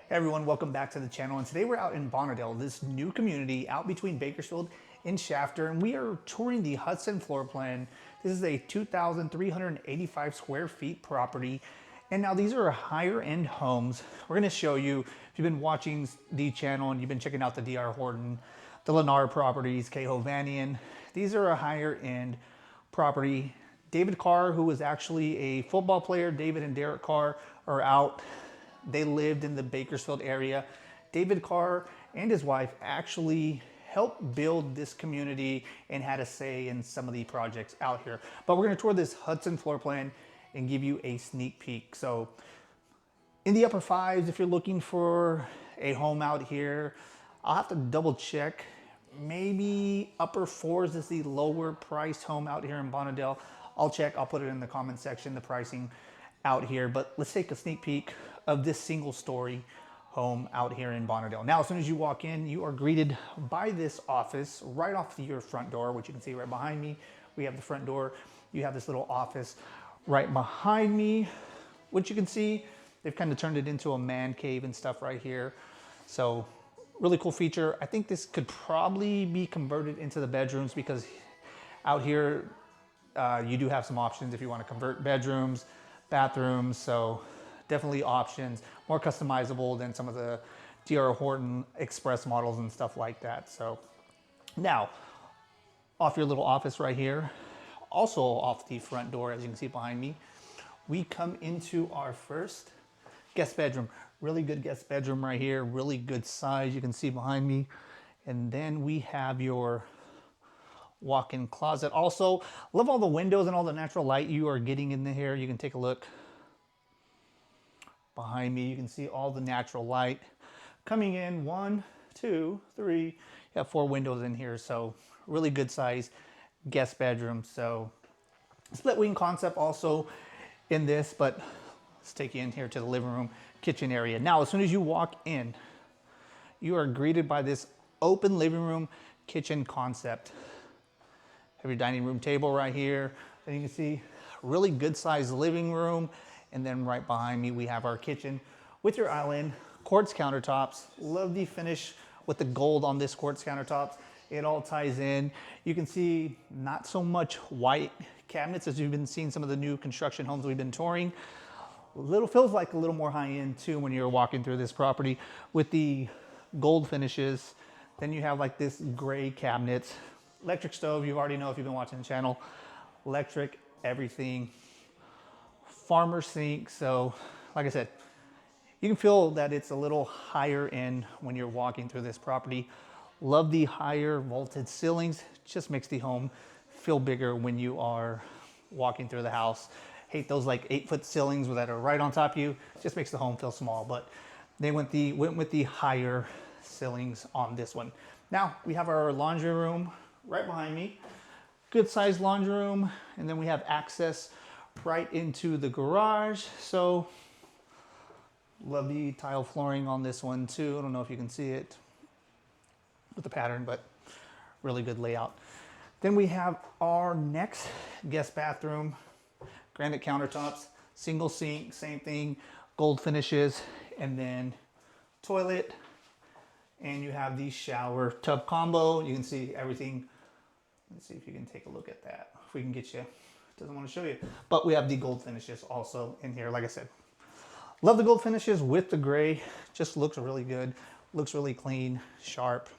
Hey everyone, welcome back to the channel. And today we're out in Bonadelle, this new community out between Bakersfield and Shafter, and we are touring the Hudson Floor-plan. This is a 2,385 square feet property. And now these are higher end homes. We're gonna show you, if you've been watching the channel and you've been checking out the D.R. Horton, the Lennar properties, Vanian, these are a higher end property. David Carr, who was actually a football player, David and Derek Carr are out. They lived in the Bakersfield area. David Carr and his wife actually helped build this community and had a say in some of the projects out here. But we're gonna tour this Hudson floor plan and give you a sneak peek. So in the upper fives, if you're looking for a home out here, I'll have to double check. Maybe upper fours is the lower priced home out here in Bonadelle. I'll check, I'll put it in the comment section, the pricing out here. But let's take a sneak peek of this single story home out here in Bonadelle. Now, as soon as you walk in, you are greeted by this office right off your front door, which you can see right behind me. We have the front door. You have this little office right behind me, which you can see, they've kind of turned it into a man cave and stuff right here. So really cool feature. I think this could probably be converted into the bedrooms because out here, you do have some options if you want to convert bedrooms, bathrooms. So definitely options, more customizable than some of the D.R. Horton Express models and stuff like that. So now, off your little office right here, also off the front door, as you can see behind me, we come into our first guest bedroom. Really good guest bedroom right here, really good size, you can see behind me. And then we have your walk-in closet. Also, love all the windows and all the natural light you are getting in here. You can take a look behind me. You can see all the natural light coming in. 1, 2, 3. You have 4 windows in here, so really good size guest bedroom. So split wing concept also in this, but let's take you in here to the living room, kitchen area. Now, as soon as you walk in, you are greeted by this open living room kitchen concept. Have your dining room table right here. And you can see really good sized living room. And then right behind me, we have our kitchen with your island, quartz countertops. Love the finish with the gold on this quartz countertops. It all ties in. You can see not so much white cabinets as you've been seeing some of the new construction homes we've been touring. Feels like a little more high end too when you're walking through this property with the gold finishes. Then you have like this gray cabinets, electric stove. You already know if you've been watching the channel, electric, everything. Farmer sink. So like I said, you can feel that it's a little higher end when you're walking through this property. Love the higher vaulted ceilings. Just makes the home feel bigger when you are walking through the house. Hate those like 8-foot ceilings that are right on top of you. Just makes the home feel small, but they went with the higher ceilings on this one. Now we have our laundry room right behind me. Good sized laundry room. And then we have access right into the garage. So love the tile flooring on this one too. I don't know if you can see it with the pattern, but really good layout. Then we have our next guest bathroom, granite countertops, single sink, same thing, gold finishes, and then toilet. And you have the shower tub combo. You can see everything. Let's see if you can take a look at that. If we can get you. Doesn't want to show you, but we have the gold finishes also in here. Like I said, love the gold finishes with the gray. Just looks really good, looks really clean, sharp.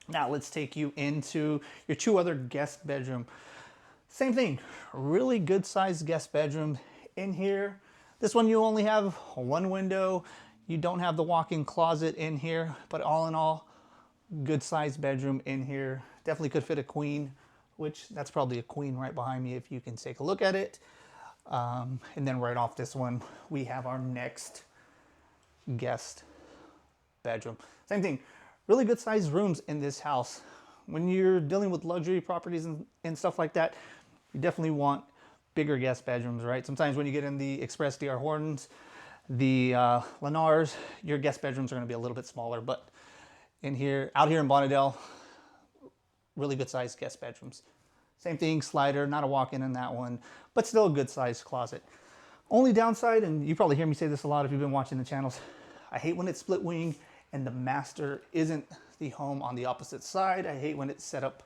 Now let's take you into your 2 other guest bedroom. Same thing, really good sized guest bedroom in here. This one you only have 1 window. You don't have the walk-in closet in here, but all in all, good sized bedroom in here. Definitely could fit a queen, which that's probably a queen right behind me if you can take a look at it. And then right off this one, we have our next guest bedroom. Same thing, really good sized rooms in this house. When you're dealing with luxury properties and stuff like that, you definitely want bigger guest bedrooms, right? Sometimes when you get in the Express D.R. Hortons, the Lennars, your guest bedrooms are gonna be a little bit smaller, but out here in Bonadelle, really good sized guest bedrooms. Same thing, slider, not a walk-in in that one, but still a good sized closet. Only downside, and you probably hear me say this a lot if you've been watching the channels, I hate when it's split wing and the master isn't the home on the opposite side. I hate when it's set up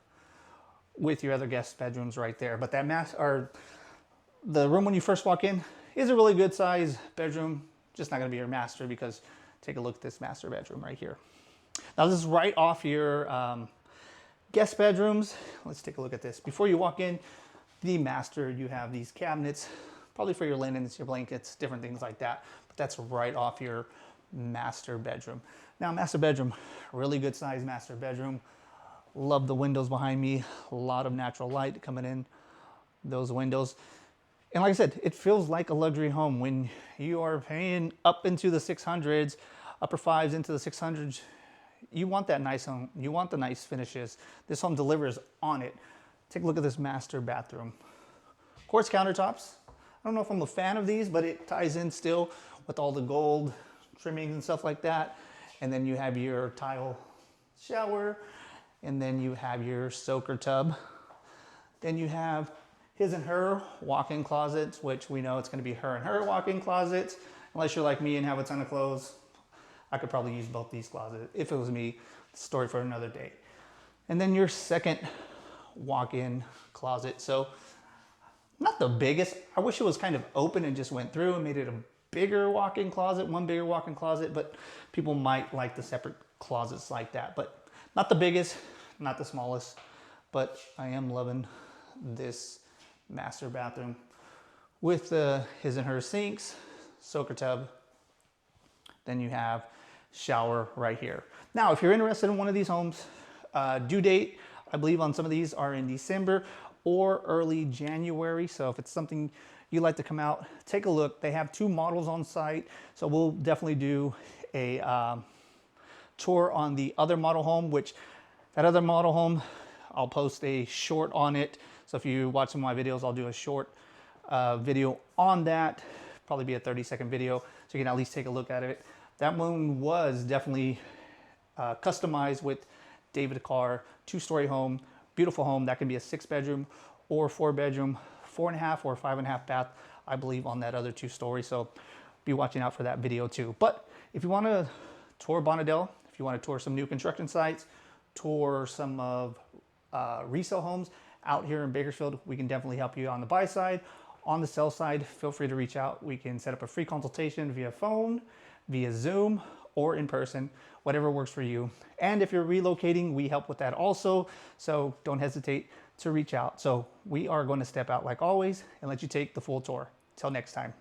with your other guest bedrooms right there. But the room when you first walk in is a really good size bedroom. Just not gonna be your master, because take a look at this master bedroom right here. Now this is right off your guest bedrooms. Let's take a look at this. Before you walk in the master, you have these cabinets, probably for your linens, your blankets, different things like that. But that's right off your master bedroom. Now master bedroom, really good size master bedroom. Love the windows behind me. A lot of natural light coming in those windows. And like I said, it feels like a luxury home when you are paying up into the 600s, upper fives into the 600s. You want that nice home. You want the nice finishes. This home delivers on it. Take a look at this master bathroom. Quartz countertops. I don't know if I'm a fan of these, but it ties in still with all the gold trimmings and stuff like that. And then you have your tile shower, and then you have your soaker tub. Then you have his and her walk-in closets, which we know it's going to be her and her walk-in closets. Unless you're like me and have a ton of clothes, I could probably use both these closets. If it was me, story for another day. And then your second walk-in closet. So not the biggest. I wish it was kind of open and just went through and made it a bigger walk-in closet, one bigger walk-in closet, but people might like the separate closets like that. But not the biggest, not the smallest, but I am loving this master bathroom with his and her sinks, soaker tub. Then you have shower right here. Now, if you're interested in one of these homes, due date, I believe on some of these are in December or early January. So if it's something you'd like to come out, take a look. They have 2 models on site. So we'll definitely do a tour on the other model home, which that other model home, I'll post a short on it. So if you watch some of my videos, I'll do a short video on that. Probably be a 30-second video, so you can at least take a look at it. That one was definitely customized with David Carr, 2-story home, beautiful home. That can be a 6-bedroom or 4-bedroom, 4.5 or 5.5 bath, I believe, on that other 2-story. So be watching out for that video too. But if you want to tour Bonadelle, if you want to tour some new construction sites, tour some of resale homes out here in Bakersfield, we can definitely help you on the buy side. On the sell side, feel free to reach out. We can set up a free consultation via phone, via Zoom, or in person, whatever works for you. And if you're relocating, we help with that also. So don't hesitate to reach out. So we are going to step out like always and let you take the full tour. Till next time.